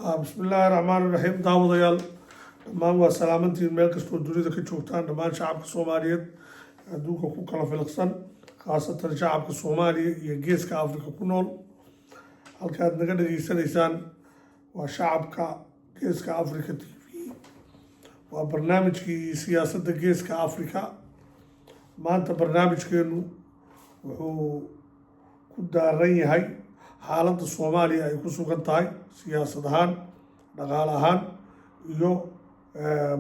بسم الله الرحمن الرحيم daawadayaal dhammaan waa salaamantiin meel kastoo dunida ka joogtaan dhammaan shacabka Soomaaliyeed adduunka ku kala filaqsan khaasatan shacabka Soomaaliya iyo geeska Afrika ku nool halkaad naga dhageysanaysaan waa shacabka geeska Afrika TV waa barnaamijkii siyaasadda geeska Afrika maanta barnaamijkeenu wuxuu ku daaran yahay xaaladda Soomaaliya ay ku sugan tahay siyaasad ahaan dhaqaale ahaan iyo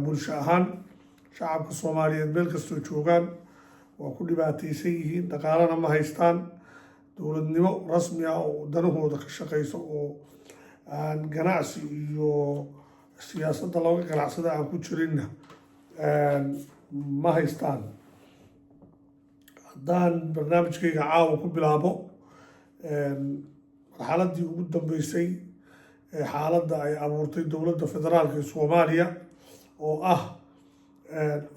bulsho ahaan shacabka Soomaaliyeed meel kastoo joogaan waa ku dhibaataysan yihiin dhaqaalena ma haystaan dowladnimo rasmi ah oo danahooda ka shaqeyso oo aan ganacsi iyo siyaasadda looga ganacsada aan ku jirinna ma haystaan haddaan barnaamijkayga caawa ku bilaabo marxaladii ugu dambeysay ee xaaladda ay abuurtay dowladda federaalka ee Soomaaliya oo ah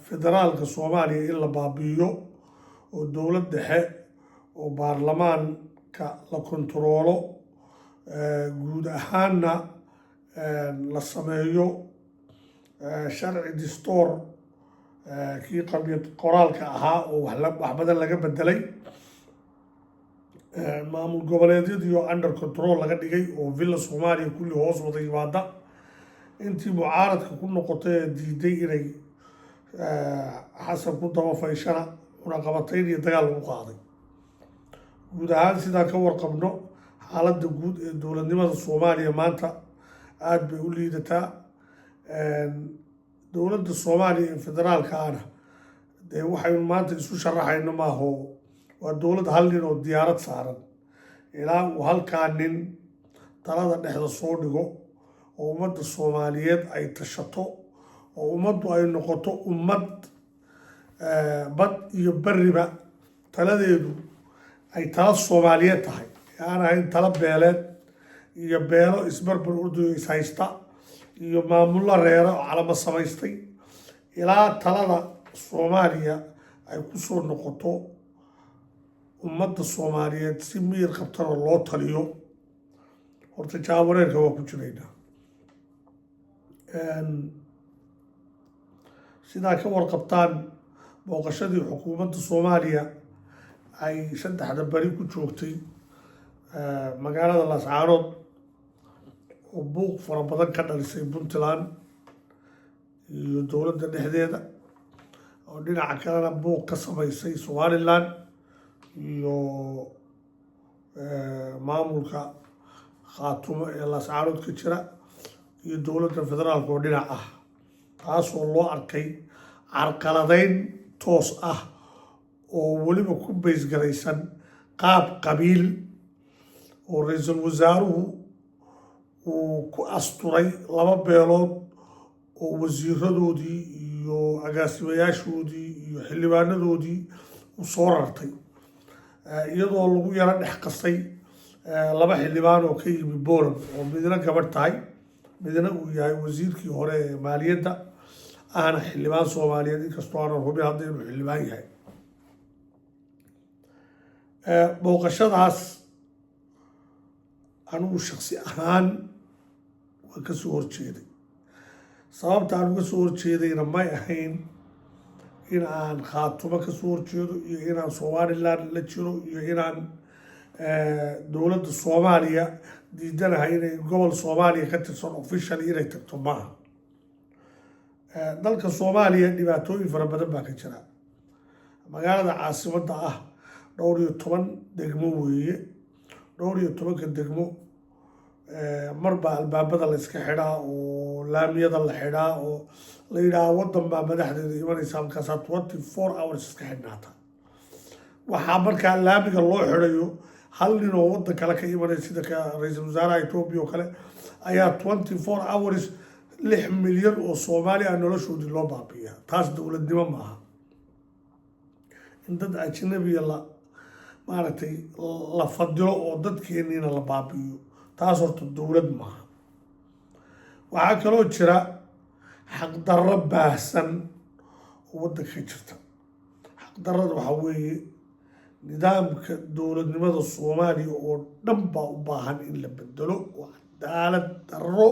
federaalka Soomaaliya in la baabi'iyo oo dowlad dhexe oo baarlamaanka la kontaroolo guud ahaanna la sameeyo sharci dastuur kii qabyad qoraalka ahaa oo wax badan laga bedelay maamul goboleedyadii oo under control laga dhigay oo villa Soomaaliya kulli hoos wada yimaada intii mucaaradka ku noqotay ee diiday inay xasan ku daba fayshana cunaqabatayn iyo dagaal lagu qaaday guud ahaan sidaan ka warqabno xaaladda guud ee dowladnimada Soomaaliya maanta aad bay u liidataa dowladda Soomaaliya ee federaalka ahna dee waxaynu maanta isu sharaxayno maaho waa dowlad hal nin oo diyaarad saaran ilaa uu halkaa nin talada dhexda soo dhigo oo ummadda Soomaaliyeed ay tashato oo ummaddu ay noqoto ummad bad iyo bariba taladeedu ay tala Soomaaliyeed tahay aan ahayn tala beeleed iyo beelo isbarbar urduyo is haysta iyo maamulo reero calama samaystay ilaa talada Soomaaliya ay ku soo noqoto ummadda Soomaaliyeed si miyir qabtana loo taliyo horta jaawareerka waa ku jiraynaa sidaa ka warqabtaan booqashadii xukuumadda Soomaaliya ay 3 bari ku joogtay magaalada Laascaanood oo buuq fara badan ka dhalisay Puntland iyo dowladda dhexdeeda oo dhinaca kalena buuq ka samaysay Somaliland iyo maamulka khaatumo ee Laascaanood ka jira iyo dowladda federaalka oo dhinac ah taasoo loo arkay carqaladeyn toos ah oo weliba ku baysgaraysan qaab qabiil oo ra-iisul wasaaruhu uu ku asturay 2 beelood oo wasiiradoodii iyo agaasimayaashoodii iyo xildhibaanadoodii u soo rartay iyadoo lagu yara dhex qasay 2 xildhibaan oo ka yimi Poland oo midna gabadh tahay midna uu yahay wasiirkii hore ee maaliyadda ahna xildhibaan Soomaaliyeed inkastoo aanan hubin hadda inuu xildhibaan yahay booqashadaas anigu shakhsi ahaan waan ka soo horjeeday sababta aan uga soo horjeedayna may ahayn in aan khaatumo ka soo horjeedo iyo inaan Somaliland la jiro iyo inaan dowladda Soomaaliya diidanahay inay gobol Soomaaliya ka tirsan official inay tagto maaha dalka Soomaaliya dhibaatooyin fara badan baa ka jira magaalada caasimadda ah 12 degmo weeye 12 degmo marba albaabada la iska xidhaa oo laamiyada la xidhaa oo la yidhaha waddan baa madaxdeeda imanaysa halkaasaa 24 hours iska xidhnaata waxaa markaa laamiga loo xidhayo hal nin oo waddan kale ka imanaya sida ka ra-iisul wasaaraha Ethiopia oo kale ayaa 24 hours 6 milyan oo Soomaali ah noloshoodii loo baabi'iya taas dowladnimo maaha in dad ajnabiya maaragtay la fadilo oo dadkeeniina la baabi'iyo taas horta dowlad maaha waxaa kaloo jira xaqdarro baahsan oo waddanka ka jirta xaqdarrada waxaa weeye nidaamka dowladnimada Soomaaliya oo dhan baa u baahan in la bedelo oo cadaalad darro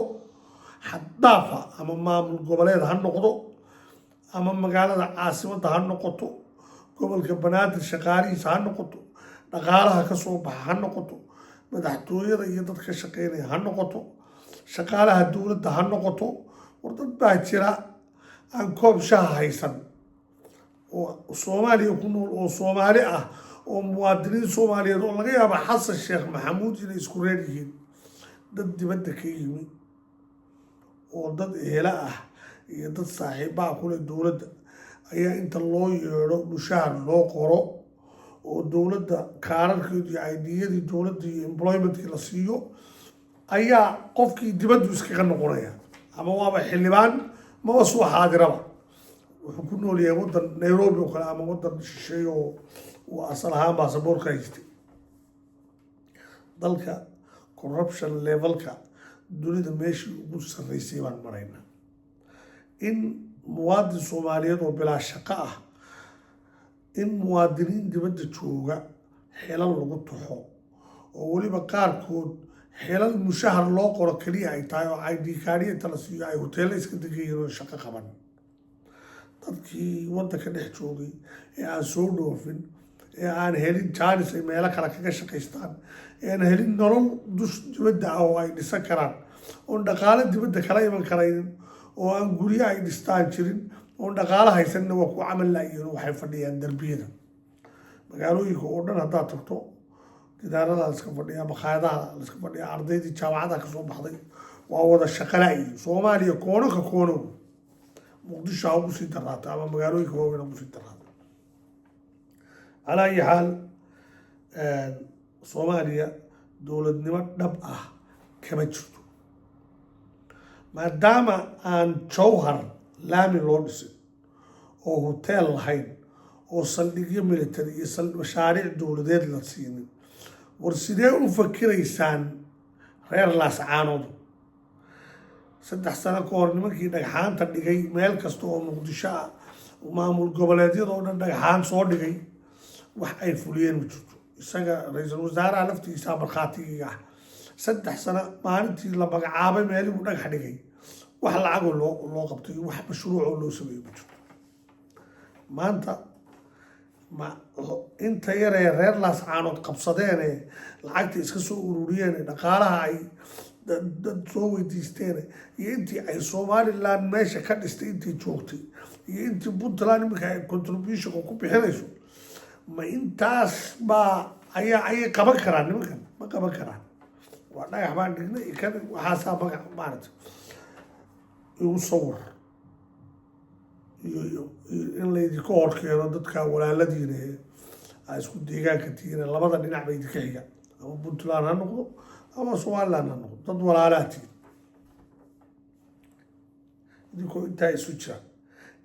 xaddaafa ama maamul goboleed ha noqdo ama magaalada caasimadda ha noqoto gobolka banaadir shaqaalihiisa ha noqoto dhaqaalaha ka soo baxa ha noqoto madaxtooyada iyo dadka shaqeynaya ha noqoto shaqaalaha dowladda ha noqoto war dad baa jira aan koob shaha haysan oo soomaaliya ku nool oo soomaali ah oo muwaadiniin soomaaliyeed oo laga yaaba xasan sheekh maxamuud inay isku reer yihiin dad dibadda ka yimi oo dad ehela ah iyo dad saaxiibaha kule dowladda ayaa inta loo yeedho mushahar loo qoro oo dowladda kaararkeedu iyo aydiyadii dowladda iyo employmentkii la siiyo ayaa qofkii dibaddu iskaga noqonaya ama waaba xildhibaan maba soo xaadiraba wuxuu ku nool yahay waddan nairobi oo kale ama waddan shisheeye oo uu asal ahaan baasaboorka haystay dalka corruption levelka dunida meeshii ugu sarreysay baan maraynaa in muwaadin soomaaliyeed oo bilaa shaqo ah in muwaadiniin dibadda jooga xilal lagu taxo oo weliba qaarkood xilal mushahar loo qoro keliya ay tahay oo ID kaariya inta la siiyo ay hoteella iska degayiin oo shaqo qaban dadkii waddanka dhex joogay ee aan soo dhoofin ee aan helin jaanis ay meelo kale kaga shaqaystaan ee aan helin nolol dus dibadda ah oo ay dhisan karaan oon dhaqaale dibadda kala iman karaynin oo aan guryo ay dhistaan jirin oon dhaqaale haysanna waa ku camal laayihin waxay fadhiyaan darbiyada magaalooyinka oo dhan haddaad tagto gidaarada laiska fadhiya makhaayadaha laiska fadhiya ardaydii jaamacadaha kasoo baxday waa wada shaqo laayihin soomaaliya koono ka koono muqdisho ha ugu sii daraata ama magaalooyinka waaweyn ha ugu sii daraata calaa ayi xaal soomaaliya dowladnimo dhab ah kama jirto maadaama aan jawhar laami loo dhisin oo hoteel lahayn oo saldhigyo military iyo mashaariic dowladeed la siinin war sidee u fakiraysaan reer laascaanoodu 3 sano ka hor nimankii dhagxaanta dhigay meel kasta oo muqdisho ah maamul goboleedyada oo dhan dhagxaan soo dhigay wax ay fuliyeen ma jirto isaga ra-iisul wasaaraha laftigiisa markhaatigiga ah 3 sano maalintii la magacaabay meelihuu dhagax dhigay wax lacagoo loo qabtay wax mashruucoo loo sameeyey ma jirto maanta inta yaree reer laascaanood qabsadeene lacagta iska soo ururiyeen dhaqaalaha ay dad soo weydiisteen iyo intii ay somaliland meesha ka dhistay intii joogtay iyo intii puntland iminka ay contributionka ku bixinayso ma intaas baa ayay qaban karaan nimankan ma qaban karaan waa dhagax baan dhignay kan waxaasaa magac maarata igu sawir iyo in laydinka horkeeno dadka walaaladiina ay isku deegaanka tihiin labada dhinac ba idinka xiga ama puntland ha noqdo ama somaliland ha noqdo dad walaalaa tihiin idinkoo intaa isu jira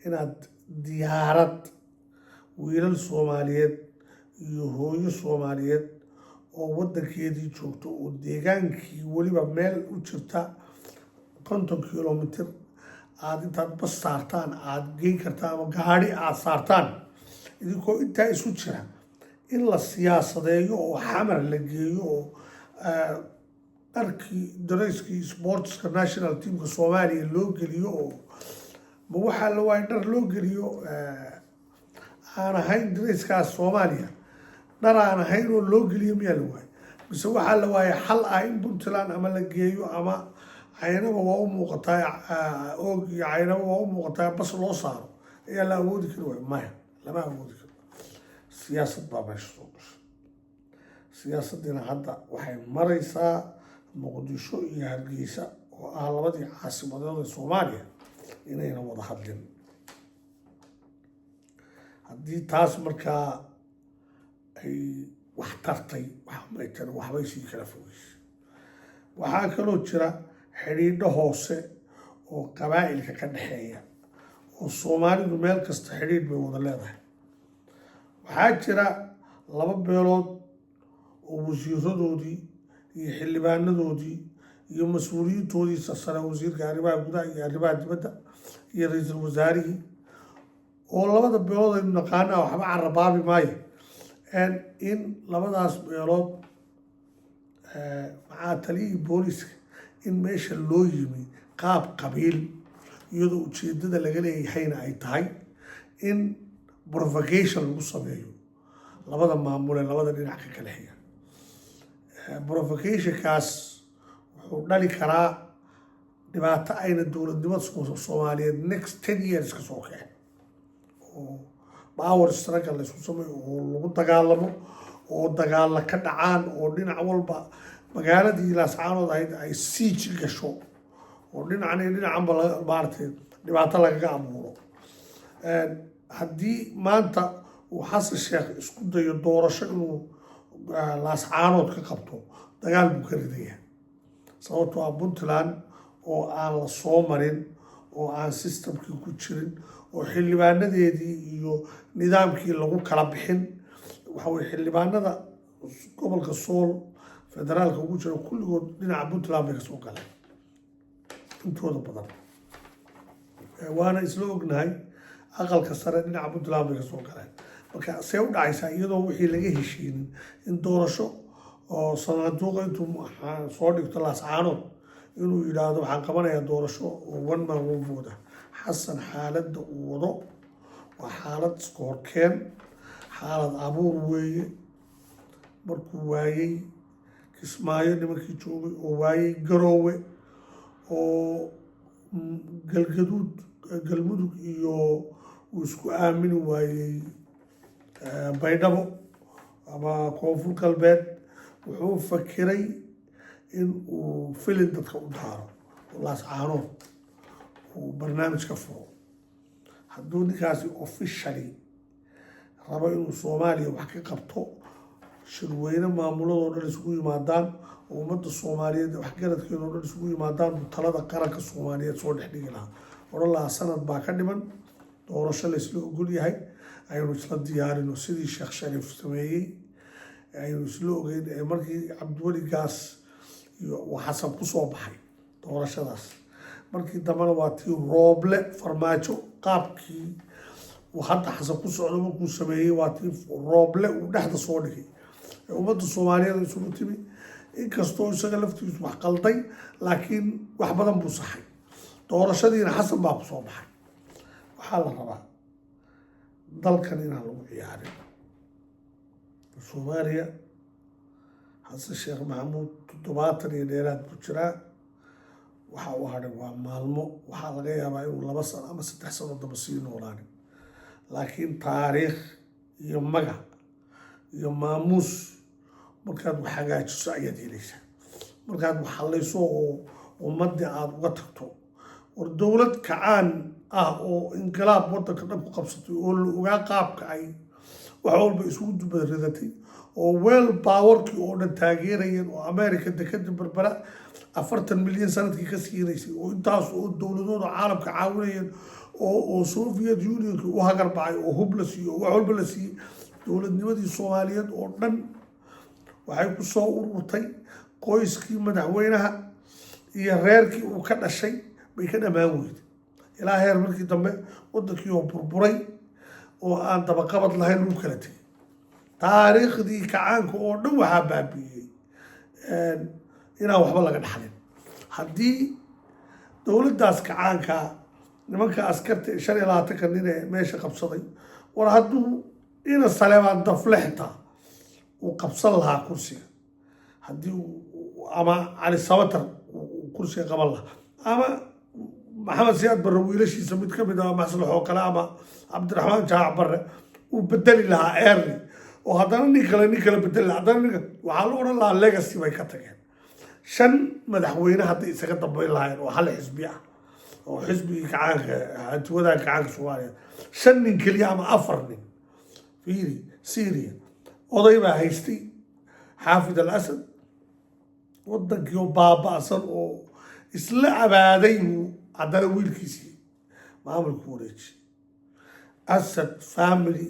inaad diyaarad wiilal soomaaliyeed iyo hooyo soomaaliyeed oo waddankeedii joogto oo deegaankii weliba meel u jirta 50 kilomitr aada intaad bas saartaan aada geyn kartaan ama gaadhi aada saartaan idinkoo intaa isu jira in la siyaasadeeyo oo xamar la geeyo oo dharkii dareyskii sportska national teamka soomaaliya loo geliyo oo ma waxaa la waaya dhar loo geliyo aan ahayn dareyskaas soomaaliya dhar aan ahayn oo loo geliyo miyaa la waaya mise waxaa la waaya xal ah in puntland ama la geeyo ama caynaba waa u muuqataa oog iyo caynaba waa u muuqataa bas loo saaro ayaa la awoodi kari waaya maya lama awoodi karo siyaasad baa meesha soo gashay siyaasaddiina hadda waxay maraysaa muqdisho iyo hargeysa oo ah labadii caasimadood ee soomaaliya inayna wada hadlin haddii taas markaa ay wax tartay waxbay sii kala fogeysay waxaa kaloo jira xidhiidho hoose oo qabaa'ilka ka dhexeeya oo soomaalidu meel kasta xidhiidh bay wada leedahay waxaa jira 2 beelood oo wasiiradoodii iyo xildhibaanadoodii iyo mas-uuliyiintoodii sare wasiirka arrimaha gudaha iyo arrimaha dibadda iyo ra-iisul wasaarihii oo 2 beelood aynu naqaana waxba carabaabi maayo in 2daas beelood maxaa taliyihii booliska in meesha loo yimi qaab qabiil iyadoo ujeedada laga leeyahayna ay tahay in provocation lagu sameeyo labada maamule labada dhinac ka kala xiga. provocationkaas wuxuu dhali karaa dhibaato ayna dowladnimada Soomaaliyeed next 10 years ka soo kicin oo power struggle la isku sameeyo oo lagu dagaalamo oo dagaalla ka dhacaan oo dhinac walba magaaladii Laascaanood ay siege gasho oo dhinacanba maartay dhibaato lagaga abuuro. haddii maanta uu Xasan Sheekh isku dayo doorasho inuu Laascaanood ka qabto dagaal buu ka ridayaa sababtoo ah Puntland oo aan la soo marin oo aan systemkii ku jirin oo xildhibaanadeedii iyo nidaamkii lagu kala bixin waxa way xildhibaanada gobolka Sool federaalka ugu jira kulligood dhinaca Puntland bay ka soo galeen intooda badan waana isla ognahay aqalka sare dhinaca Puntland bay ka soo galeen marka see u dhacaysaa iyadoo wixii laga heshiinin in doorasho oo sanadooda intuu soo dhigto Laascaanood inuu yiraahdo waxaan qabanayaa doorasho oo one man one vote xasan xaaladda uu wado waa xaalad iska horkeen xaalad abuur weeye markuu waayey Kismaayo nimankii joogay oo waayey Garoowe oo galmudug iyo uu isku aamini waayey Baydhabo ama Koonfur Galbeed wuxuu fakiray in uu filin dadka u daaro Laascaanood uu barnaamij ka furo hadduu ninkaasi officially rabo inuu Soomaaliya wax ka qabto shirweyne maamuladoo dhan isugu yimaadaan oo ummadda Soomaaliyeed wax garadkeeda oo dhan isugu yimaadaan talada qaranka Soomaaliyeed soo dhex dhigi lahaa oran lahaa sanad baa ka dhiman doorasho la isla ogol yahay aynu isla diyaarino sidii Sheekh Shariif sameeyey aynu isla ogeyn markii Cabdiweli Gaas iyo Xasan ku soo baxay doorashadaas markii dambana waa tii Rooble Farmaajo qaabkii uu hadda Xasan ku socdo markuu sameeyey waa tii Rooble uu dhexda soo dhigay ummadda Soomaaliyeed isugu timi inkastoo isaga laftiisu wax qalday laakiin wax badan buu saxay doorashadiina Xasan baa ku soo baxay waxaa la rabaa dalkan inaan lagu ciyaarin Soomaaliya Xasan Sheekh Maxamuud 70 iyo dheeraad buu jiraa waxa uu hadhay waa maalmo waxaa laga yaabaa inuu 2 sano ama 3 sano daba sii noolaanin laakiin taariikh iyo magac iyo maamuus markaad wax hagaajiso ayaad helaysaa markaad wax hallayso oo ummadda aad uga tagto war dowlad kacaan ah oo inqilaab waddanka dhan ku qabsatay oo la ogaa qaabka ay wax walba isugu dubaridatay oo weel baawarkii oo dhan taageerayeen oo America dekada Berbera 40 milyan sanadkii ka siinaysay oo intaas oo dowladooda caalamka caawinayeen oo Soviet Union u hagar bacay oo hub la siiyo wax walba la siiyay dowladnimadii Soomaaliyeed oo dhan waxay ku soo ururtay qoyskii madaxweynaha iyo reerkii uu ka dhashay bay ka dhamaan weyday ilaa heer markii dambe wadankii oo burburay oo aan dabaqabad lahayn uu kala tegay taariikhdii kacaanka oo dhan waxaa baabi'iyey inaan waxba laga dhaxlin haddii dowladdaas kacaanka nimanka askarta 25 nin ee meesha qabsaday war hadduu ina Saleebaan Daflexta uu qabsan lahaa kursiga haddii ama Cali Sabatar uu kursiga qaban lahaa ama Maxamed Siyaad Barre wiilashiisa mid ka mid ah maslax oo kale ama Cabdiraxmaan Jaac Barre uu bedeli lahaa early oo haddana nin kale bedeli lahaa haddana waxaa la oran lahaa legacy bay ka tageen 5 madaxweyne hadday isaga dambeyn lahayn oo hal xisbi ah oo xisbigii kacaanka hantiwadaha kacaanka Soomaaliya 5 nin keliya ama 4 nin fiiri Syria oday baa haystay Xaafid al-Asad wadankii baaba'san oo isla abaaday haddana wiilkiisii maamulku wareejiyay Asad family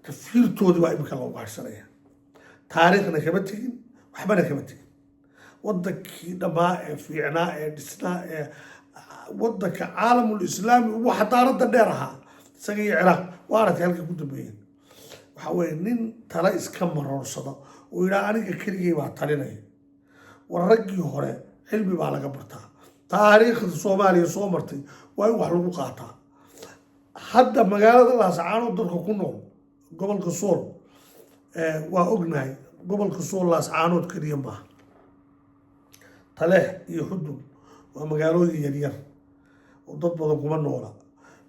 tafsiirtoodii waa imika loo gaarsanaya taariikhna kama tegin waxbana kama tegin wadankii dhammaa ee fiicnaa ee dhisnaa ee wadanka caalamul islaami ugu xadaaradda dheer ahaa isaga iyo Ciraaq waa aragtay halka ku dambeeyeen waxa weeye nin tala iska maroorsada oo yidhaa aniga keligay baa talinaya war raggii hore cilmi baa laga bartaa taariikhda Soomaaliya soo martay waa in wax lagu qaataa hadda magaalada Laascaanood dadka ku nool gobolka Sool waa ognahay gobolka Sool Laascaanood kaliya maaha Taleex iyo Xudun waa magaalooyin yaryar oo dad badan kuma noola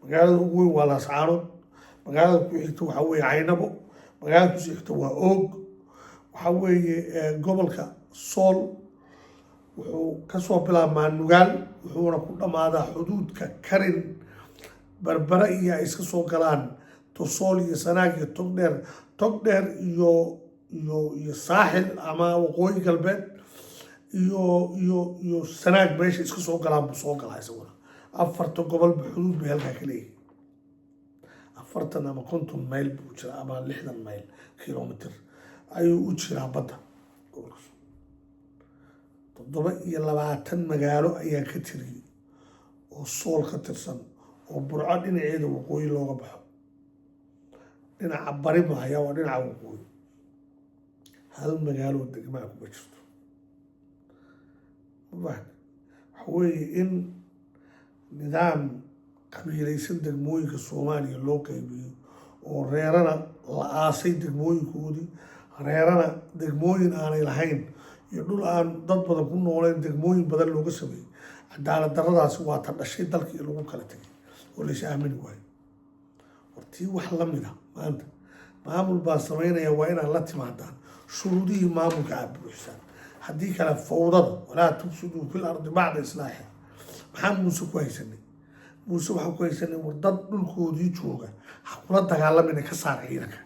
magaalada ugu weyn waa Laascaanood magaalada ku xigta waxa weeye Caynabo magaalada ku xigta waa Oog waxa weeye gobolka Sool wuxuu ka soo bilaabmaa Nugaal wuxuuna ku dhamaadaa xuduudka Karin Berbera iyo ay iska soo galaan Tusool iyo Sanaag iyo Togdheer iyo Saaxil ama waqooyi galbeed iyo Sanaag meesha iska soo galaan buu soo galaa isaguna afarta gobol xuduud bay halkaa ka leeyihiin 40 ama 50 mayl buu jiraa ama 60 mayl kilomitir ayuu u jiraa badda gobolkaas 27 magaalo ayaa ka tiriyay oo Sool ka tirsan oo Burco dhinaceeda waqooyi looga baxo dhinaca bari maaya waa dhinaca waqooyi hal magaalo degmaa kuma jirto waxa weeye in nidaam qabiilaysan degmooyinka Soomaaliya loo qaybiyo oo reerana la aasay degmooyinkoodii reerana degmooyin aanay lahayn iyo dhul aan dad badan ku nooleen degmooyin badan looga sameeyay cadaalad darradaasi waa ta dhashay dalkii lagu kala tegay oo la is aamini waayo hortii wax la mid ah maanta maamul baa sameynaya waa inaad la timaadaan shuruudihii maamulka aad buuxisaan haddii kale fawdada walaa tufsiduu fil ardi bacda islaaxiha maxaa muuse ku haysanay muuse waxaa ku haysanay war dad dhulkoodii jooga ha kula dagaalamina ka saar ciidanka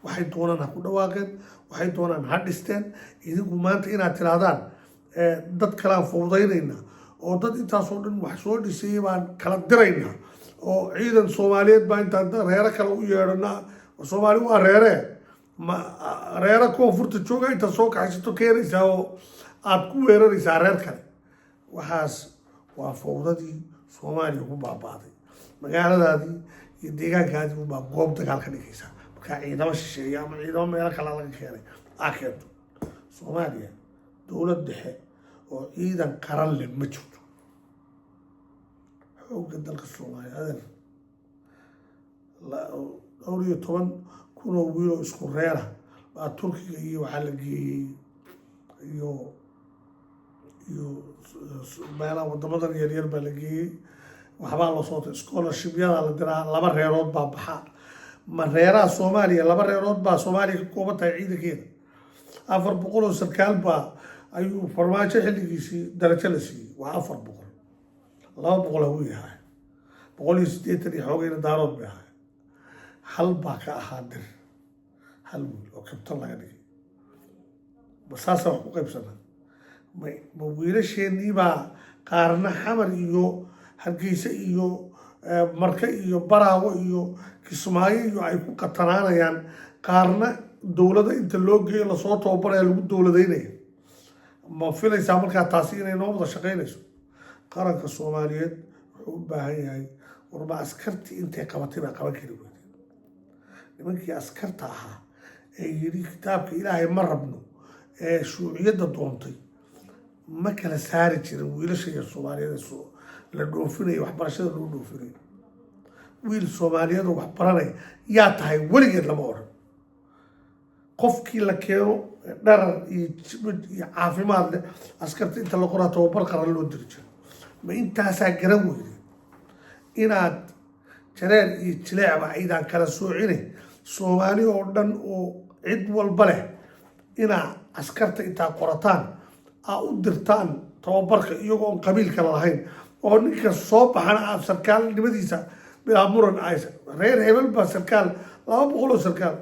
waxay doonaan ha ku dhawaaqeen waxay doonaan ha dhisteen idinku maanta inaad tirahdaan dad kalaan fawdaynayna oo dad intaasoo dhan wax soo dhisayay baan kala diraynaa oo ciidan Soomaaliyeed baa intaan reero kale u yeedhana Soomaali waa reero koonfurta jooga inta soo kaxaysato keenaysaa oo aad ku weeraraysaa reer kale waxaas waa fawdadii Soomaaliya ku baabaaday magaaladaadii iyo deegaankaadii unbaa goob dagaal ka dhigaysaa markaa ciidamo shisheeya ama ciidamo meelo kale laga keenay aa keento Soomaaliya dowlad dhexe oo ciidan qaran leh ma jirto xoogga dalka Soomaaliya adeer 12 kun oo wiil oo isku reer ah baa Turkiga iyo waxaa la geeyey iyo meelaha wadamadan yaryar baa la geeyey waxbaa la soo scholarship-yada la diraa 2 reerood baa baxa ma reeraha Soomaaliya 2 reerood baa Soomaaliya ka kooban tahay ciidankeeda 400 oo sarkaal baa ayuu farmaajo xilligiisii darajo la siiyey waa 400 200 uu yahay 180 iyo xoogayna daarood bay ahay hal baa ka ahaa dir hal wiil oo kabtan laga dhigay basaasa wax ku qaybsanaa ma wiilasheenii baa qaarna Xamar iyo Hargeysa iyo Marka iyo Baraawo iyo Kismaayo iyo ay ku qatanaanayaan qaarna dowladda inta loo geeyo la soo tababaraya lagu dowladaynayo ma filaysaa markaa taasi inay noo wada shaqaynayso qaranka Soomaaliyeed wuxuu u baahan yahay warba askartii intay qabatay baa qaban kari weydeen nimankii askarta ahaa ee yidhi kitaabka Ilaahay ma rabno ee shuuciyadda doontay ma kala saari jirin wiilasha iyo Soomaaliyeed la dhoofinay waxbarashada loo dhoofinay wiil Soomaaliyeed wax baranay yaa tahay weligeed lama oran qofkii la keeno dharar iyo jibad iyo caafimaad leh askarta inta la qoraa tababar qaran loo diri jiro ma intaasaa garan weyday inaad jareer iyo jileecba aydaan kala soocine Soomaali oo dhan oo cid walba leh inaa askarta intaa qorataan aa u dirtaan tababarka iyagoo aan qabiil kala lahayn oo ninka soo baxana aad sarkaalnimadiisa bilaa muran aysa reer hebel baa sarkaal 200 oo sarkaal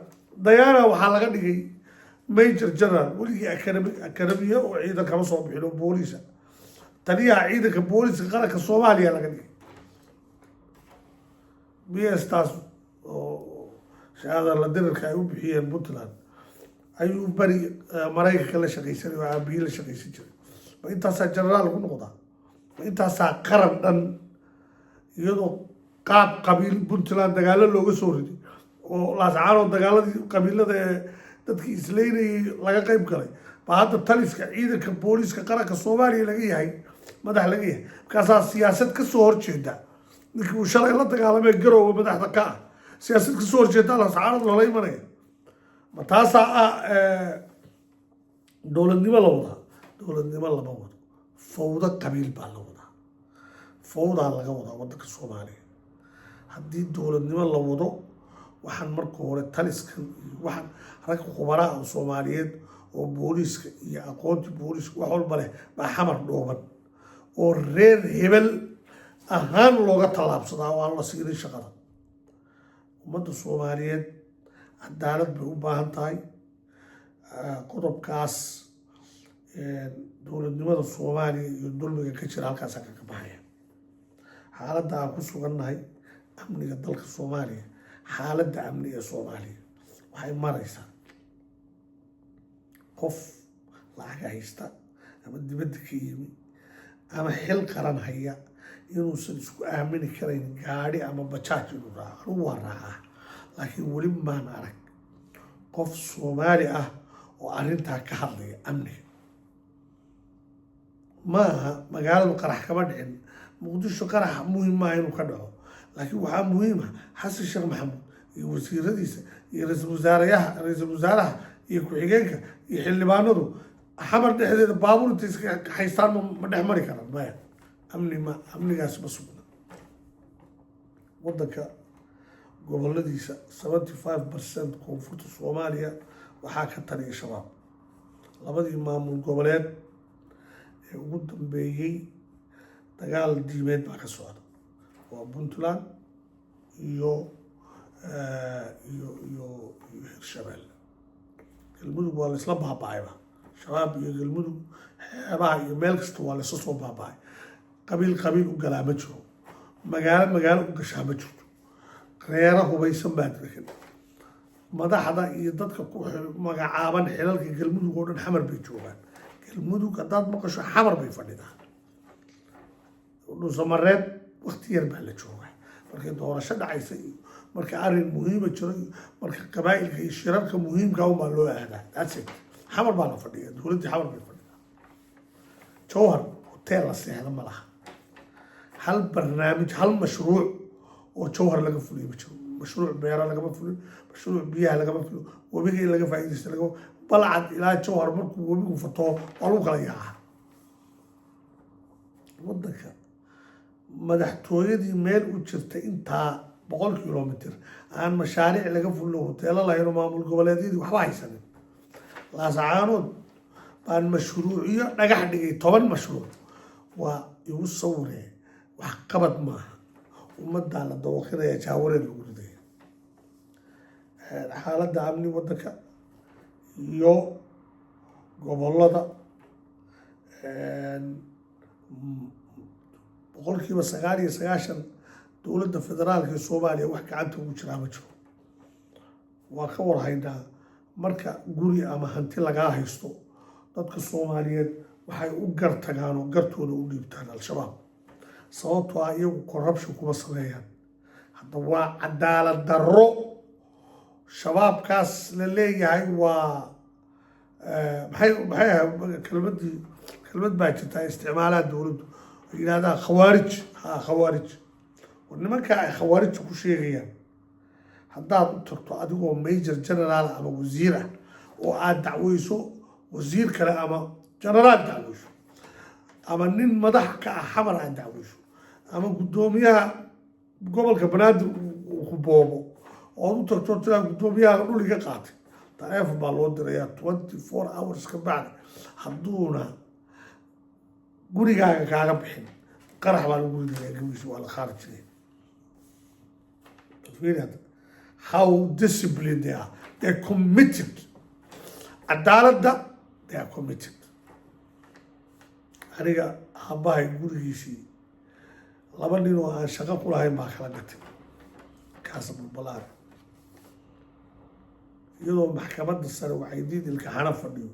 Diana waxaa laga dhigay Major General weligii akademiya oo ciidan kama soo bixin oo booliisa taliyaha ciidanka booliska qaranka Soomaaliya laga dhigay BS-taas oo shahaada la dirarka ay u bixiyeen Puntland ayuu bari Maraykanka la shaqaysanay oo aabihi la shaqaysan jiray ma intaasaa generaal ku noqdaa ma intaasaa qaran dhan iyadoo qaab qabiil Puntland dagaalo looga soo riday oo Laascaanood dagaaladii qabiilada ee dadkii islaynayay laga qayb galay baa hadda taliska ciidanka booliska qaranka Soomaaliya laga yahay madax laga yahay markaasaa siyaasad ka soo horjeeda ninkii uu shalay la dagaalamay garowga madaxda ka ah siyaasad ka soo horjeeda lascaarad loola imanaya ma taasaa ah dowladnimo la wadaa dowladnimo lama wado fawdo qabiil baa la wadaa fawdaa laga wadaa waddanka soomaaliya haddii dowladnimo la wado waxaan marka hore taliskan iyo waxaan rag khubaraha soomaaliyeed oo booliiska iyo aqoontii booliiska wax walba leh baa xamar dhooban oo reer hebel ahaan looga tallaabsadaa oo aan la siinin shaqada ummadda soomaaliyeed cadaalad bay u baahan tahay qodobkaas dowladnimada soomaaliya iyo dulmiga ka jira halkaasaa kaga baxaya xaaladda aan ku sugannahay amniga dalka soomaaliya xaaladda amni ee soomaaliya waxay maraysaa qof lacag haysta ama dibadda ka yimi ama xil qaran haya inuusan isku aamini karayn gaadhi ama bajaaj inuu raaco anugu waa raacaa laakiin weli maan arag qof soomaali ah oo arrintaa ka hadlaya amniga maaha magaaladu qarax kama dhicin muqdisho qarax muhiim maaha inuu ka dhaco laakiin waxaa muhiima xasan sheekh maxamuud iyo wasiiradiisa iyo ra-iisul wasaaraha iyo ku-xigeenka iyo xildhibaanadu xamar dhexdeeda baabuur intay iska haystaan ma dhex mari karaan maya amnigaas ma sugna waddanka goboladiisa 75% koonfurta soomaaliya waxaa ka taliya shabaab labadii maamul goboleed ee ugu dambeeyey dagaal diimeed baa ka socda waa puntland iyo hirshabelle galmudug waa laisla baaba-ayba shabaab iyo galmudug xeebaha iyo meel kasta waa laisla soo baaba-ay qabiil qabiil u galaa ma jiro magaalo u gashaa ma jirto reera hubaysan baa degan madaxda iyo dadka ku magacaaban xilalka galmudug oo dhan xamar bay joogaan galmudug haddaad maqasho xamar bay fadhidaa dhuusamareeb wakti yar baa la joogaa markay doorasho dhacaysa iyo marka arrin muhiima jiro iyo marka qabaa'ilka iyo shirarka muhiimka unbaa loo aadaa that's it xamar baa la fadhiya dowladdii xamar bay fadhidaa jowhar hoteel la seexda ma laha hal barnaamij hal mashruuc oo jowhar laga fuliyo ma jiro mashruuc beera lagama fulin mashruuc biyaha lagama fulin webiga in laga faa'iidaysta lagama balcad ilaa jowhar markuu webigu fatoo waa lagu kala yaaca waddanka madaxtooyadii meel u jirta intaa 100 kilomitr aan mashaariic laga fulin hoteelo lahayn oo maamul goboleedyadii waxba haysanin laasacaanood baan mashruuciyo dhagax dhigay 10 mashruuc waa igu sawiree wax qabad maaha ummaddaa la dawaqinaya jaawareed lagu ridaya xaaladda amni waddanka iyo gobolada 99% dowladda federaalka ee soomaaliya wax gacanta ugu jiraa ma jiro waa ka warhaynaa marka guri ama hanti lagaa haysto dadka soomaaliyeed waxay u gartagaan oo gartooda u dhiibtaan al-shabaab sababtoo ah iyagu corruption kuma sameeyaan hadda waa cadaalad darro shabaabkaas la leeyahay waa maxay ahay kelmad baa jirta ay isticmaalaan dowladdu ay yidhahdaa khawaarij khawaarij nimanka ay khawaarijta ku sheegayaan haddaad u tagto adigoo major general ama wasiir ah oo aad dacweyso wasiir kale ama generaal dacweyso ama nin madax ka ah xamar aad dacweyso ama guddoomiyaha gobolka banaadir uu ku boobo ood u tagto tiraa guddoomiyaha dhul iga qaatay taleefon baa loo dirayaa 24 hours ka bacdi hadduuna gurigaaga kaaga bixin qarax baa lagu ridayaa gabiisa waa la khaarijinaya how disciplined they are. They're committed. Cadaaladda, they are committed. Aniga aabbahay gurigiisii 2 nin oo aan shaqo ku lahayn baa kala gatay kaasa balbalaar iyadoo maxkamadda sare waxay diidilka xana fadhiyo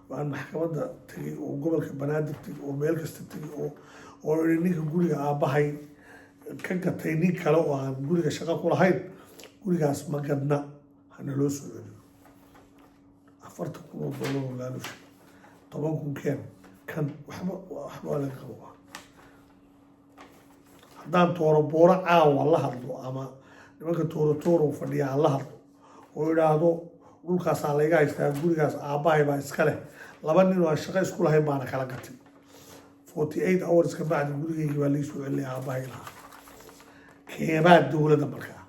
waan maxkamadda tagay oo gobolka banaadir tagay oo meel kasta tagay oo ninka guriga aabbahay ka gatay nin kale oo aan guriga shaqo ku lahayn gurigaas ma gadna hana loo soo celiyo 40,000 oo laalush 10,000 keen kan waxba laga qabo haddaan toorobooro caawa la hadlo ama nimanka tooro fadhiya aan la hadlo oo idhaahdo dhulkaasaa layga haystaa gurigaas aabbahay baa iska leh laba nin oo aan shaqo isku lahayn baana kala gatay 48 hours ka bacdi gurigaygii baa laysoo celinaya aabbahay lahaa keebaa dowladda markaa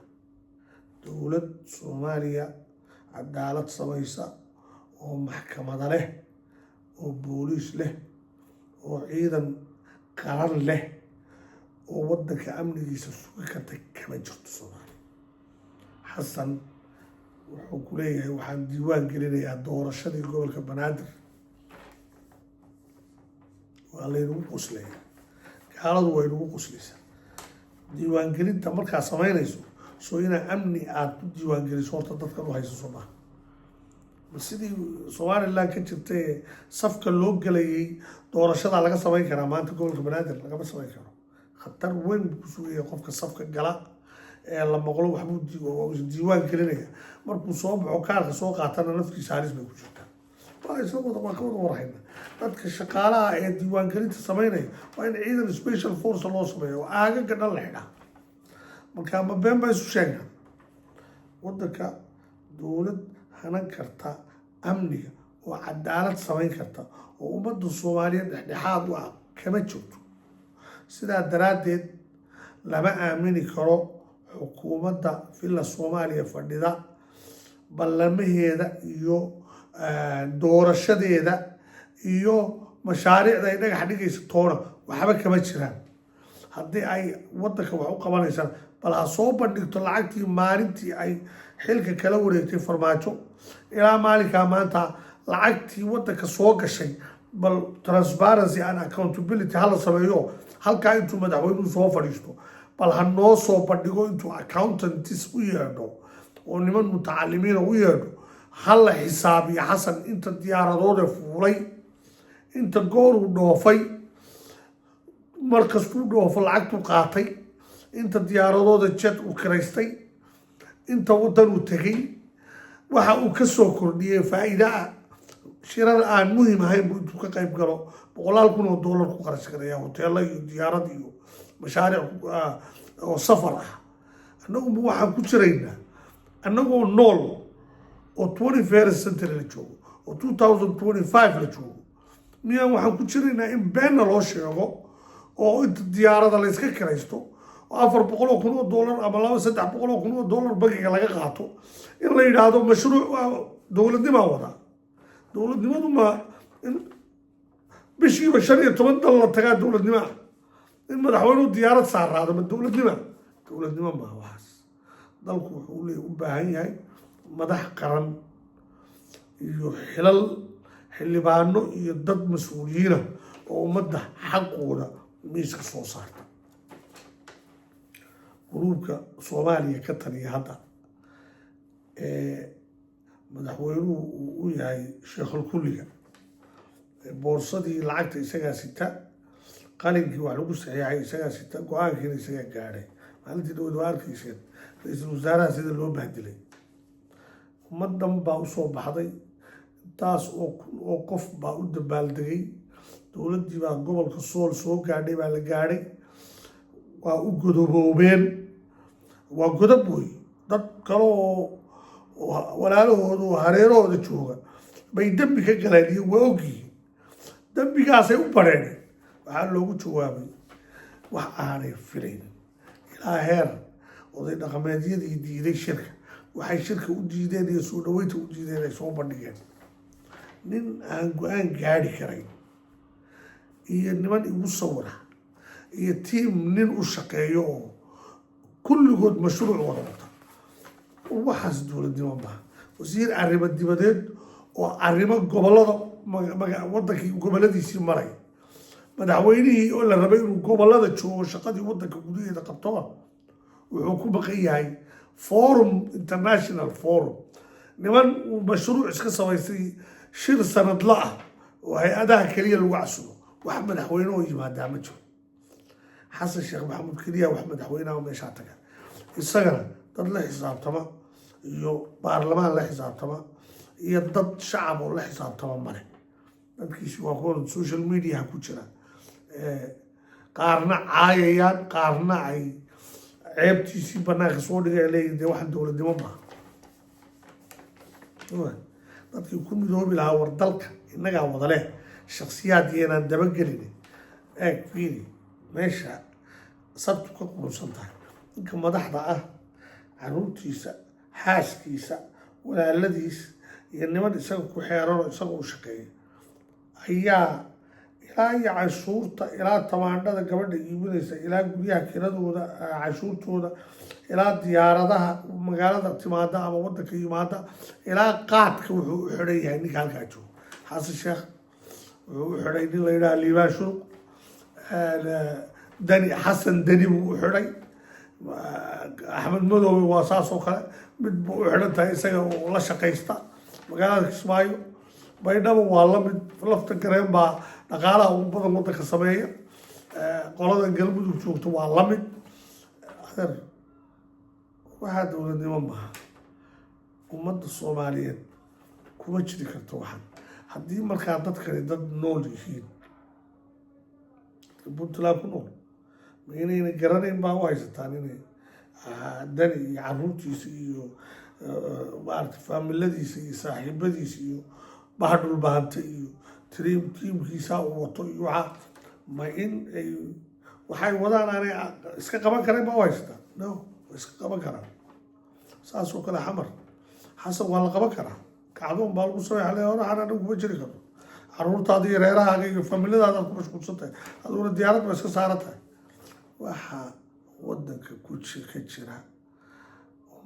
dowlad Soomaaliya cadaalad samaysa oo maxkamada leh oo booliis leh oo ciidan qaran leh oo waddanka amnigiisa sugi karta kama jirto Soomaaliya xasan wuxuu ku leeyahay waxaan diiwaan gelinayaa doorashadii gobolka Banaadir waa laynagu quslaya gaaladu way nagu quslaysaa diiwaan gelinta markaa samaynayso soo inaa amni aad ku diiwaan geliso horta dadkan u hayso Soomaaliya sidii Somaliland ka jirtay safka loo galayay doorashada laga samayn karaa maanta gobolka Banaadir lagama samayn karo khatar weyn ku sugaya qofka safka gala ee la maqlo waxbuu diiwaan gelinaya markuu soo baxo kaarka soo qaatana naftiisa halis bay ku jirtaa waa isagoo waa ka wada warhayna dadka shaqaalaha ee diiwaan gelinta samaynaya waa in ciidan special force loo sameeyo aagaga dhan la xidhaa marka ma been baa isu sheegnaa waddanka dowlad hanan karta amniga oo cadaalad samayn karta oo ummadda Soomaaliyeed dhexdhexaad u ah kama jirto sidaa daraaddeed lama aamini karo xukuumadda villa Soomaaliya fadhida ballamaheeda iyo doorashadeeda iyo mashaariicda ay dhagax dhigaysa toona waxba kama jiraan haddii ay waddanka wax u qabanaysaan bal ha soo bandhigto lacagtii maalintii ay xilka kala wareegtay farmaajo ilaa maalinkaa maanta lacagtii waddanka soo gashay bal transparency and accountability hala sameeyo halkaa intuu madaxweynuhu soo fadhiisto bal ha noo soo bandhigo intuu accountantis u yeedho oo niman mutacalimiina u yeedho hala xisaabiyo xasan inta diyaaradoode fuulay inta gooruu dhoofay markastuu dhoofo lacagtuu qaatay inta diyaaradooda jet uu kiraystay inta waddan uu tegay waxa uu ka soo kordhiyey faa'iida ah shirar aan muhiim ahayn buu intuu ka qayb galo $100,000 ku qarash garaya hoteelo iyo diyaarad iyo mashaariic oo safar ah annagu waxaan ku jiraynaa annagoo nool oo 21st century la joogo oo 2025 la joogo miyaan waxaan ku jiraynaa in beenna loo sheego oo inta diyaarada la iska kiraysto $400,000 ama $300,000 bangiga laga qaato in la yidhaahdo mashruuc dowladnimaa wadaa dowladnimadu ma in bishiiba 15 dal la tagaa dowladnima in madaxweynuhu diyaarad saaraado ma dowladnimo ma waxaas dalku wuxuu u baahan yahay madax qaran iyo xildhibaano iyo dad mas-uuliyiina oo ummadda xaqooda miiska soo saarta gruubka Soomaaliya ka taliya hadda madaxweynuhu uu yahay sheekhul kulliga boorsadii lacagta isagaa sita qalinkii wax lagu saxiixay isagaa sita go-aankiina isagaa gaadhay maalintii dhawad waa arkayseen ra-iisul wasaaraha sida loo bahdilay ummaddan baa usoo baxday intaas oo qof baa u dabaaldegay dowladdii baa gobolka Sool soo gaadhay baa la gaadhay waa u godoboobeen waa godob wey dad kale oo walaalahooda oo hareerahooda jooga bay dembi ka galeen iyo waa ogyihiin dembigaasay u bareen waxaa loogu jawaabay wax aanay filayn ilaa heer oday dhaqameedyadii diiday shirka waxay shirka u diideen iyo soo dhaweynta u diideen ay soo bandhigeen nin aan go-aan gaadhi karayn iyo niman igu sawira iyo tiim nin u shaqeeyo oo kulligood mashruuc wada wata waxaas dowladnimo maaha wasiir arrimo dibadeed oo arrimo gobollada waddankii gobolladiisii maray madaxweynihii oo la rabay inuu gobollada joogo shaqadii waddanka gudaheeda qabto wuxuu ku baqan yahay forum international forum niman uu mashruuc iska samaystay shir sanadla ah oo hay-adaha keliya lagu casubo wax madaxweyne oo yimaadaa ma jiro xasan sheekh maxamuud keliya wax madaxweynaha meeshaa taga isagana dad la xisaabtama iyo baarlamaan la xisaabtama iyo dad shacab oo la xisaabtama male dadkiisi waa kuwan social media ku jira qaarna caayayaan qaarna ay ceebtiisii banaanka soo dhigay leeyihin dee waxaan dowladnimo maaha dadkii ku midoobi lahaa war dalka innagaa wada leh shaksiyaad yeenaan dabagelin eeg fiiri meesha sabtu ka qurusan tahay ninka madaxda ah caruurtiisa xaaskiisa walaaladiis iyo niman isaga ku xeerano isaga u shaqeeya ayaa ilaa iyo canshuurta ilaa tamaandhada gabadha iibinaysa ilaa guryaha kiradooda canshuurtooda ilaa diyaaradaha magaalada timaada ama wadanka yimaada ilaa qaadka wuxuu u xidhan yahay ninka halkaa joogo xasan sheekh wuxuu u xidhay nin la yidhaha liibaan shurug dani xasan dani buu u xidhay axmed madoobe waa saas oo kale mid buu u xidhan tahay isaga oo la shaqaysta magaalada kismaayo baydhabo waa lamid lafta gareen baa dhaqaalaha ugu badan wadanka sameeya qolada galmudug joogto waa lamid adeer waxaa dowladnimo maaha ummadda soomaaliyeed kuma jiri karto waxan haddii markaa dadkani dad nool yihiin puntland ku nool ma inayna garanayn baa u haysataan inay dani iyo caruurtiisa iyo maarata faamiladiisa iyo saaxiibadiisa iyo bahadhulbahanta iyo tiimkiisa uu wato iyo waxaa ma in ay waxay wadaan aanay iska qaban karayn baa u haysataan no way iska qaban karaan saas oo kale xamar xasan waa la qaban karaa kacdoon baa lagu sameeya le hore anagu kuma jiri karno caruurtaada iyo reerahaaga iyo faamiladaada aad ku mashquulsan tahay aduguna diyaarad ba iska saaran tahay waxaa wadanka ka jira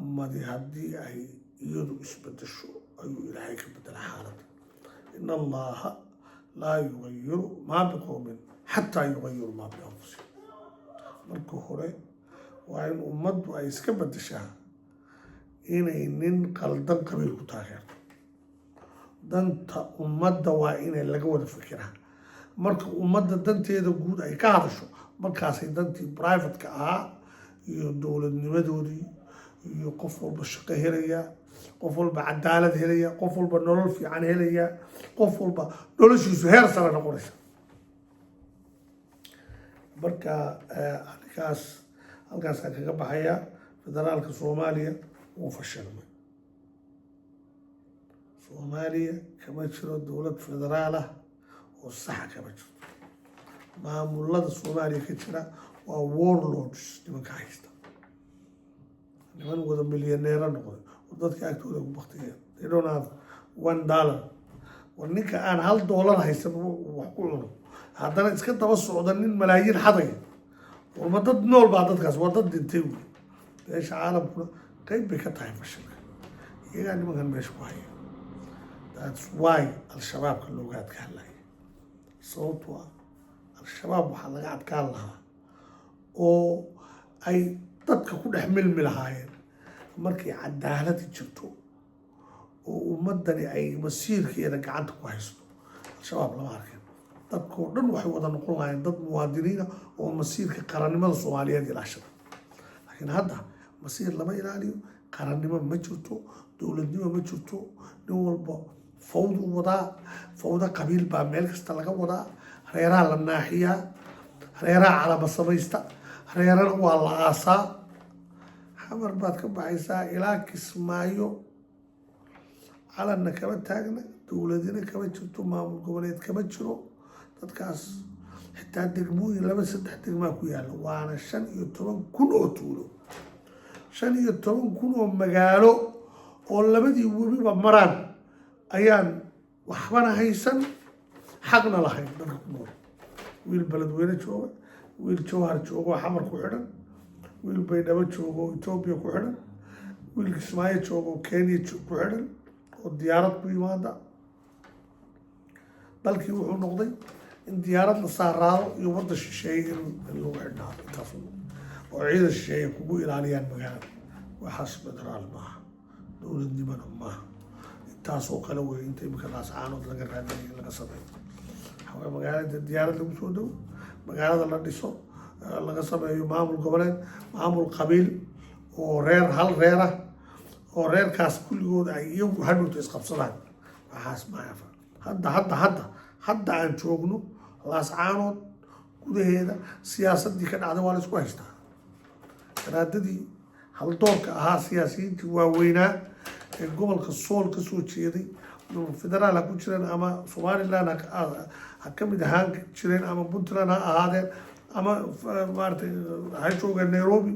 ummadi haddii ay iyadu isbedesho ayuu ilaahay ka bedela xaalada in allaha laa yugayiru maa biqowmin xataa yugayiru maa bianfusihim marka hore waa in ummaddu ay iska bedeshaa inay nin qaldan qabiil ku taageerto danta ummadda waa inay laga wada fikiraa marka ummadda danteeda guud ay ka hadasho markaasay dantii privateka ahaa iyo dowladnimadoodii iyo qof walba shaqo helaya qof walba cadaalad helaya qof walba nolol fiican helaya qof walba noloshiisu heer sare noqonaysa marka arrinkaas halkaasaan kaga baxaya federaalka soomaaliya wuu fashilmay soomaaliya kama jiro dowlad federaal ah oo saxa kama jirto maamulada soomaaliya ka jira waa warlords nimanka haysta niman wada milyaneero noqday oo dadka agtooda ku baktigeen they don't have $1 war ninka aan $1 haysan wax ku cuno haddana iska daba socda nin malaayiin xadaya warma dad nool baa dadkaas waa dad dhintay wey meesha caalamkuna qayb bay ka tahay fashilka iyagaa nimankan meesha ku haya that's why al-shabaabka looga adkaan lahay sababto ah al-shabaab waxaa laga adkaan lahaa oo ay dadka ku dhex milmi lahaayeen markay cadaaladi jirto oo ummadani ay masiirkeeda gacanta ku haysto al-shabaab lama arkin dadkoo dhan waxay wada noqon lahaayeen dad muwaadiniina oo masiirka qarannimada soomaaliyeed ilaashada laakiin hadda masiir lama ilaaliyo qarannimo ma jirto dowladnimo ma jirto nin walba fawd u wadaa fawda qabiil baa meel kasta laga wadaa reeraha la naaxiyaa reeraha calama samaysta reerana waa la aasaa xamar baad ka baxaysaa ilaa kismaayo calanna kama taagna dowladina kama jirto maamul goboleed kama jiro dadkaas xitaa degmooyin 2-3 degmaa ku yaalla waana 15,000 oo tuulo 15,000 oo magaalo oo labadii webiba maraan ayaan waxbana haysan xaqna lahayn dadka ku nool wiil beledweyne jooga wiil jawhar joogo xamar ku xidhan wiil baydhabo joogo etoobiya ku xidhan wiil kismaayo joogo kenya ku xidhan oo diyaarad ku yimaada dalkii wuxuu noqday in diyaarad la saaraado iyo wadda shisheeye in lagu xidhnaado intaas oo ciidan shisheeye kugu ilaaliyaan magaalada waxaas federaal maaha dowladnimona maaha intaasoo kale wey inta imika laascaanood laga raadinay laga sameeyo waxaway magaalada diyaarad lagu soo dhow magaalada la dhiso laga sameeyo maamul goboleed maamul qabiil oo reer hal reer ah oo reerkaas kulligood ay iyagu hadhowta isqabsadaan waxaas maaha hadda aan joogno laascaanood gudaheeda siyaasaddii ka dhacday waa la isku haystaa garaadadii haldoorka ahaa siyaasiyiintii waaweynaa ee gobolka sool ka soo jeeday federaal ha ku jireen ama somaliland ha ka mid ahaan jireen ama puntland ha ahaadeen ama maaratay ha joogeen nairobi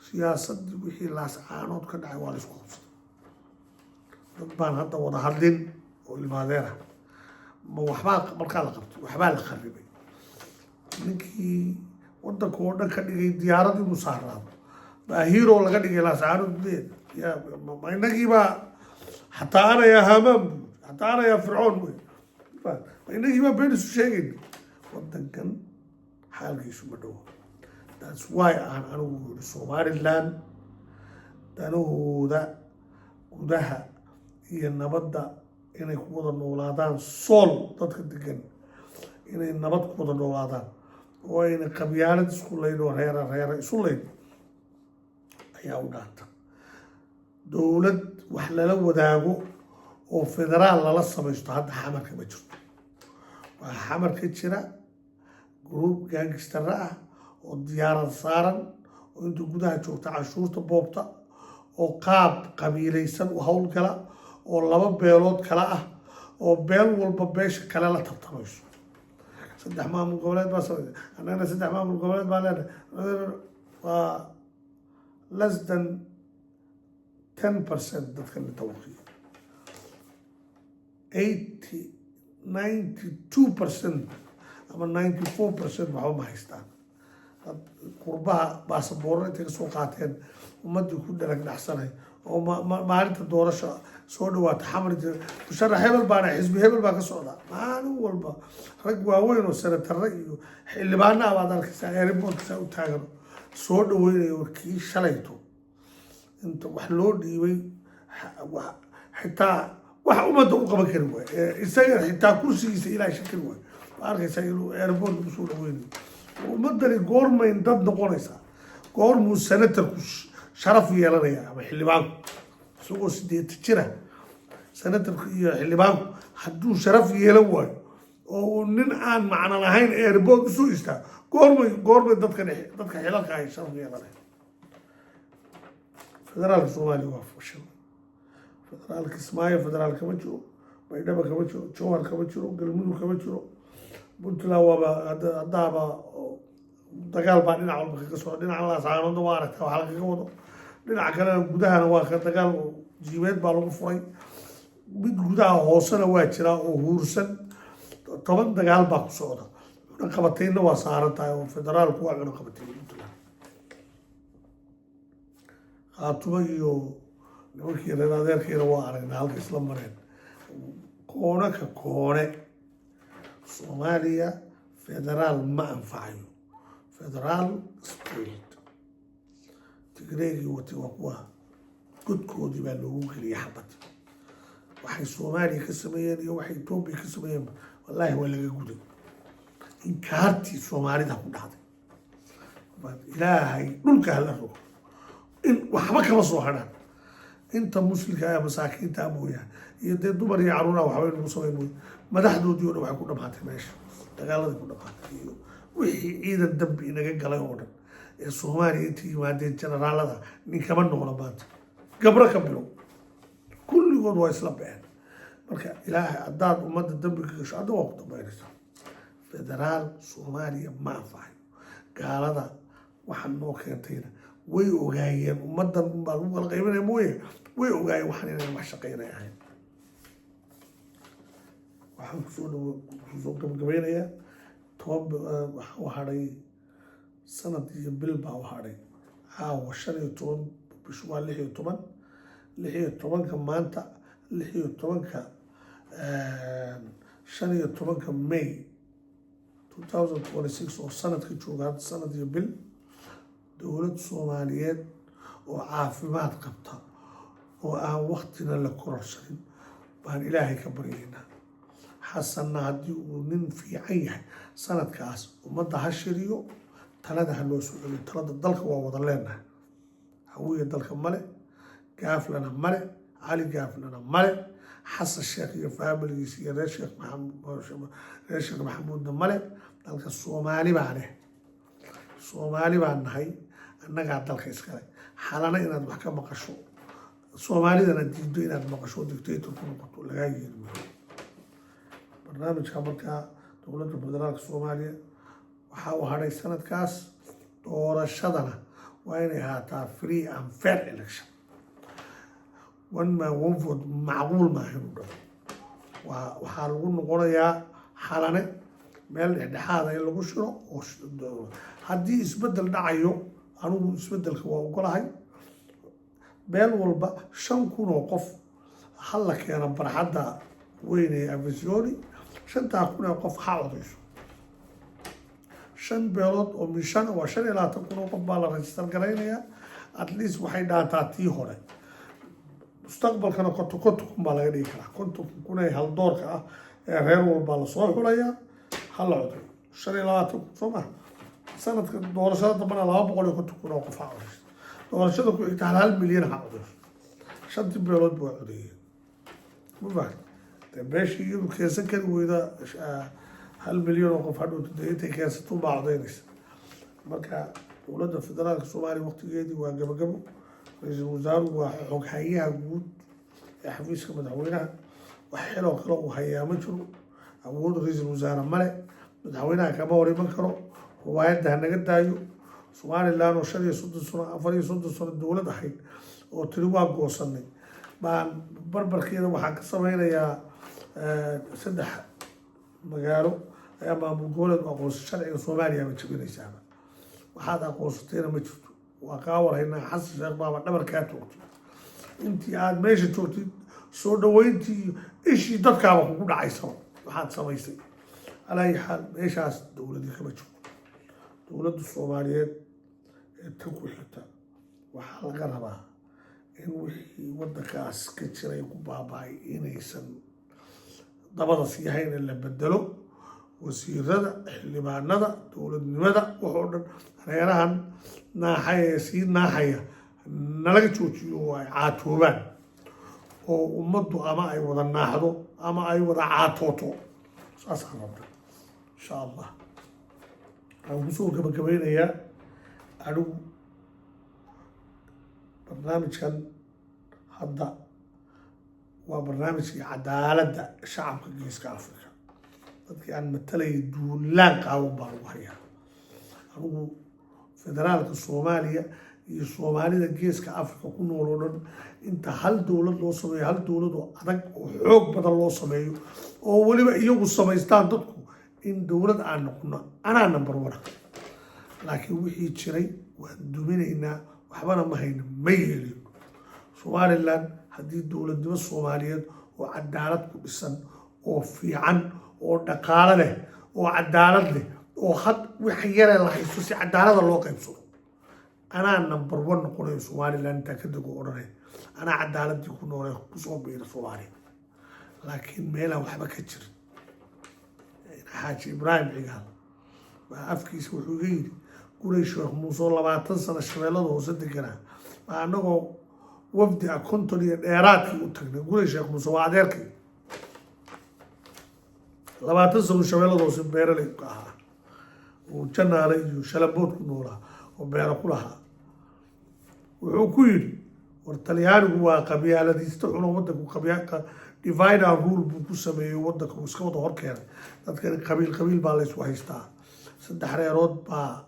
siyaasaddii wixii laascaanood ka dhacay waa la isku qabsaday dad baan hadda wada hadlin oo ilmaadeer ah ma waxbaa markaa la qabtay waxbaa la kharibay ninkii wadanka oo dhan ka dhigay diyaarad inuu saaraado baa hero laga dhigay laascaanood gudaheeda ma inagiibaa xataa anayaa hamaan bu xataa anayaa fircoon wey ma inagiibaa been isu sheegayna wadankan xaalkiisu ma dhowo that's why aan anigu yiri somaliland danahooda gudaha iyo nabadda inay ku wada noolaadaan sool dadka degan inay nabad ku wada noolaadaan oo ayna qabyaalad isku layn oo reera isu layn ayaa u dhaanta dowlad wax lala wadaago oo federaal lala samaysto hadda xamarka ma jirto waa xamar ka jira group gaangistara ah oo diyaarad saaran oo inta gudaha joogta cashuurta boobta oo qaab qabiilaysan u howlgala oo laba beelood kala ah oo beel walba beesha kale la tartamayso saddex maamul goboleed baa samay annagana saddex maamul goboleed baa leenahay waa less than 10% dadka la tawaqiyo 92% ama 94% waxba ma haystaan qurbaha baasaboorro intay kasoo qaateen ummaddii ku dharag dhacsanay oo maalinta doorasho soo dhawaata xamrinta musharax hebel baana xisbi hebel baa ka socdaa maalin walba rag waaweyn oo senatarre iyo xildhibaana baad arkaysaa airportkasaa u taagano soo dhaweynayo warkii shalayto inta wax loo dhiibay xitaa wax ummadda u qaban kari waayo isaga xitaa kursigiisa ilaa shakil waayo ma arkaysaa inuu airport usoo dhaweynayo ummaddani goormayn dad noqonaysaa goormuu senatarku sharaf yeelanaya ama xildhibaanku isagoo 80 jira senatarku iyo xildhibaanku hadduu sharaf yeelan waayo oo nin aan macno lahayn airport usoo istaa goormay dadka xilalka ay sharaf yeelanaya federaalka soomaaliya waa fashil federaalka kismaayo federaal kama jiro baydhaba kama jiro jowhar kama jiro galmudug kama jiro puntland waaba haddaaba dagaal baa dhinac walba kaga socda dhinaca laascaanoodna waa aragtaa waxa lagaga wado dhinaca kalena gudahana waa ka dagaal jiimeed baa lagu furay mid gudaha hoosena waa jiraa oo huursan 10 dagaal baa ku socda cunaqabatayna waa saaran tahay oo federaalku waa cunaqabatay puntland qaatuba iyo nimankii reer adeerkeena waa aragnaa halka isla mareen koone ka koone soomaaliya federaal ma anfacayo federaal spirit tigreegii watay waa kuwa godkoodii baa loogu geliyay xabad waxay soomaaliya ka sameeyeen iyo waxay etoobiya ka sameeyeen wallaahi waa laga guday inkaartii soomaalida ku dhacday ilaahay dhulka hala rogo in waxba kama soo hadhaan inta muslimka ah masaakiinta mooyaane iyo dee dumar iyo caruuraha waxbay nagu samayn mooye madaxdoodii oo dhan waxay ku dhamaatay meesha dagaaladii ku dhamaatay iyo wixii ciidan dambi inaga galay oo dhan ee soomaaliya inta yimaadeen generaalada ninkama noqla maanta gabro ka bilow kulligood waa isla been marka ilaahay haddaad ummadda dambi ka gasho hadda waa ku dambaynaysaa federaal soomaaliya ma anfacayo gaalada waxaa noo keentayna way ogaayeen ummaddan baa lagu kala qaybinaya mooye way ogaayeen waxaan inaan wax shaqaynay ahayn waxaan kusoo gabagabeynayaa waxaa u hadhay sanad iyo bil baa u hadhay caawa 15 bishu waa 16 16 maanta 16 15 May 2026 oo sanadka jooga hadda sanad iyo bil dowlad soomaaliyeed oo caafimaad qabta oo aan waqtina la kororsanin baan ilaahay ka baryaynaa xasanna haddii uu nin fiican yahay sanadkaas ummadda ha shiriyo talada ha loo soo celiyo talada dalka waa wada leenahay hawiya dalka male gaaflana male cali gaaflana male xasan sheekh iyo faamiligiisa iyo reer sheekh maxamuudna male dalka Soomaali baan eh Soomaali baan nahay annagaa dalka iskale xalana inaad wax ka maqasho Soomaalidana diido inaad maqasho dictator ku noqoto lagaa yeeli maayo barnaamijka markaa dowladda federaalka Soomaaliya waxaa u hadhay sanadkaas doorashadana waa inay ahaataa free and fair election one man one vote macquul maaha inuu dhaco waxaa lagu noqonayaa xalane meel dhexdhexaada in lagu shiro oo haddii isbeddel dhacayo anigu isbeddelka waa ogolahay meel walba 5,000 oo qof hal la keena barxadda weyn ee Afisyooni 5,000 oo qof ha codayso 5 beelood oo mishan waa 25,000 oo qof baa la register garaynayaa at least waxay dhaataa tii hore mustaqbalkana konton baa laga dhigi karaa 50,000 ee hal doorka ah ee reer walba la soo xulayaa hal la codayo 25,000 soo ma sanadka doorashada dambana 250,000 oo qof ha codayso doorashada ku xigta 1 milyan ha codayso 5 beelood baa codeeyay ma beeshii iyadu keensan kari weyda 1 milyan oo qof hadhow intay keensato baa codaynaysa marka dowladda federaalka Soomaaliya waqtigeedii waa gabagabo ra'iisul wasaaruhu waa xoghayaha guud ee xafiiska madaxweynaha wax xiloo kale uu hayaa ma jiro awood ra'iisul wasaare male madaxweynaha kama hor iman karo riwaayadda ha naga daayo Somaliland oo 35 sano 34 sano dowlad ahayd oo tiri waa goosanay baan barbarkeeda waxaan ka sameynayaa 3 magaalo ayaa maamul goboleed aqoonsi sharciga Soomaaliya ma jabinaysaa waxaad aqoonsatayna ma jirto waa kaa warhaynaa xasan sheekh baaba dhabarkaa toogtay intii aad meesha joogtid soo dhaweyntii ishii dadkaaba kugu dhacaysa waxaad samaysay alaayi xaal meeshaas dowladii kama joogto dowladda Soomaaliyeed ee tan ku xigta waxaa laga rabaa in wixii waddankaas ka jiray ku baaba'ay inaysan dabada sii hayn in la bedelo wasiirada xildhibaanada dowladnimada waxoo dhan reerahan naaxaya sii naaxaya nalaga joojiyo oo ay caatoobaan oo ummaddu ama ay wada naaxdo ama ay wada caatooto saasaan rabta insha allah waxaan kusoo gabagabeynayaa anigu barnaamijkan hadda waa barnaamijkii cadaaladda shacabka geeska Afrika dadkii aan matalayay duulaan qaawan baa lagu hayaa anigu federaalka Soomaaliya iyo Soomaalida geeska Afrika ku nool oo dhan inta hal dowlad loo sameeyo hal dowlad oo adag oo xoog badan loo sameeyo oo waliba iyagu samaystaan dadku in dowlad aan noqono anaa number 1 laakiin wixii jiray waan duminaynaa waxbana ma hayno ma yeelin Somaliland haddii dowladnimo Soomaaliyeed oo cadaalad ku dhisan oo fiican oo dhaqaale leh oo cadaalad leh oo had wax yar la haysto si cadaalad loo qaybsado anaa number 1 noqonayo Somaliland inta ka dago oranay anaa cadaaladii ku noolay ku soo biiro Soomaaliya laakiin meelaha waxba ka jirin xaaji Ibrahim Cigaal baa afkiisa wuxuu yiri guray Sheekh Muuse 20 sano shabeellada hoose deganaa baa anagoo wafdi konton iyo dheeraadkii u tagnay guray Sheekh Muuse waa adeerkii 20 sano shabeellada hoose beeraley ka ahaa oo janaale iyo shalabood ku noolaa oo beero ku lahaa wuxuu ku yiri war Talyaanigu waa qabyaaladiista cuno waddanku qabyaalka divide and rule buu ku sameeyay waddanka uu iska wada hor keenay dadkan qabiil baa la isku haystaa 3 reerood baa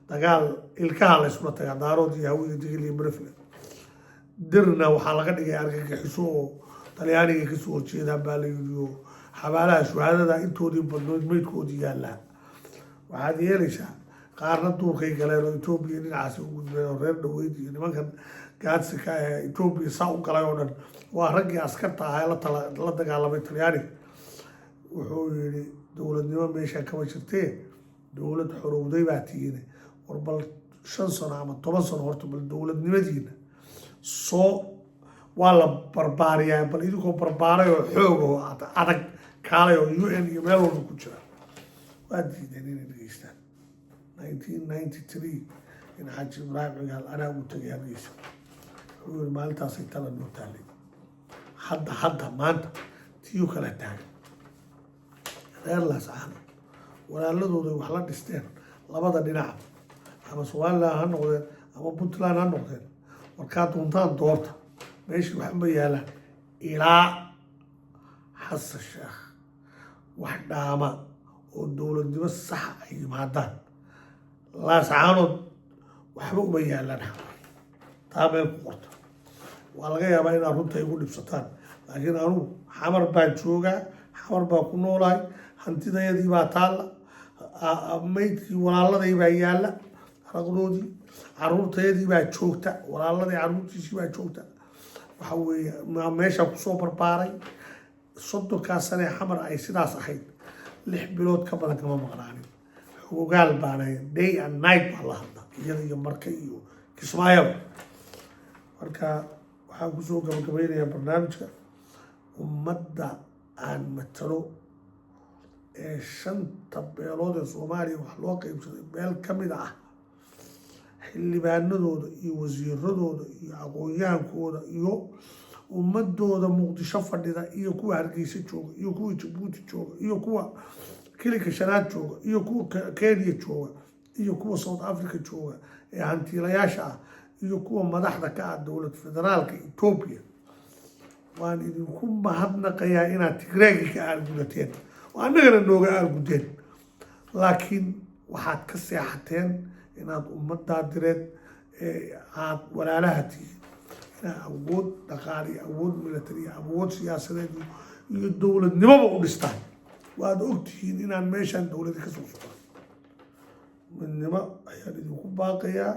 dagaal ilkaha la isku tagaa daarood iyo hawiye digil iyo marfle dirna waxaa laga dhigay argagixiso oo Talyaaniga ka soo jeeda baa la yiri xabaalaha shuhaadada intoodii badnood meydkoodii yaallaan waxaad yeelaysaa qaarna duurkay galeen oo Itoobiya dhinacaas ugu gudbeen oo reer dhaweyd iyo nimankan gaadsiga ee Itoobiya saa u galay oo dhan waa raggii askarta ahaa la dagaalamay Talyaaniga wuxuu yiri dowladnimo meesha kama jirtee dowlad xorowday baa tiina war bal 5 sano ama 10 sano horta bal dowladnimadiina soo waa la barbaariyaa bal idinkoo barbaaray oo xoog oo adag kaalay oo UN iyo meel walba ku jira waa diideen inay dhageystaan 1993 in xaaji Ibrahim Cigaal anaa u tagay Hargeysa wuxuu yiri maalintaasay tala noo taalay hadda maanta tiyo kala taagan reer laas ahna walaaladooda wax la dhisteen labada dhinac ama Somaliland ha noqdeen ama Puntland ha noqdeen markaa doontaan doorta meeshii waxba yaalaan ilaa xasan sheekh wax dhaama oo dowladnimo sax ay yimaadaan laascaanood waxba uma yaalaan taa meel ku qorta waa laga yaabaa inaad runta igu dhibsataan laakiin anugu xamar baan joogaa xamar baan ku noolahay hantidayadii baa taalla maydkii walaaladay baa yaalla raqdoodii caruurtayadii baa joogta walaaladii caruurtiisii baa joogta waxa weeye meesha kusoo barbaaray 30 sane xamar ay sidaas ahayd 6 bilood ka badan kama maqnaanin xogaal baanay day and night baa la hadla iyada iyo marka iyo kismaayo marka waxaan kusoo gabagabeynayaa barnaamijka ummadda aan matalo ee 5 beelood ee Soomaaliya wax loo qaybsaday meel ka mid ah xildhibaanadooda iyo wasiiradooda iyo aqoon-yahankooda iyo ummadooda Muqdisho fadhida iyo kuwa Hargeysa jooga iyo kuwa Djibouti jooga iyo kuwa Kilika Shanaad jooga iyo kuwa Kenya jooga iyo kuwa South Africa jooga ee hantiilayaasha ah iyo kuwa madaxda ka ah dowlad federaalka Ethiopia waan idinku mahadnaqayaa inaad Tigreegi ka argudateen waa annagana nooga argudeen laakiin waxaad ka seexateen inaad ummaddaa direed aad walaalaha tihiin inaad awood dhaqaale awood military awood siyaasadeed iyo dowladnimoba u dhistaan waad ogtihiin inaan meeshaan dowlad ka soo socdo midnimo ayaan idinku baaqayaa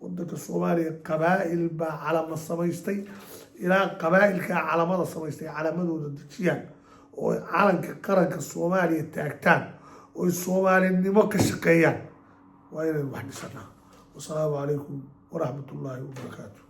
waddanka Soomaaliya qabaa'il baa calama samaystay ilaa qabaa'ilka calamada samaystay calamadooda dejiyaan oo calanka qaranka Soomaaliya taagtaan oo Soomaalinimo ka shaqeeyaan وإلى الواحد سنة والسلام عليكم ورحمة الله وبركاته.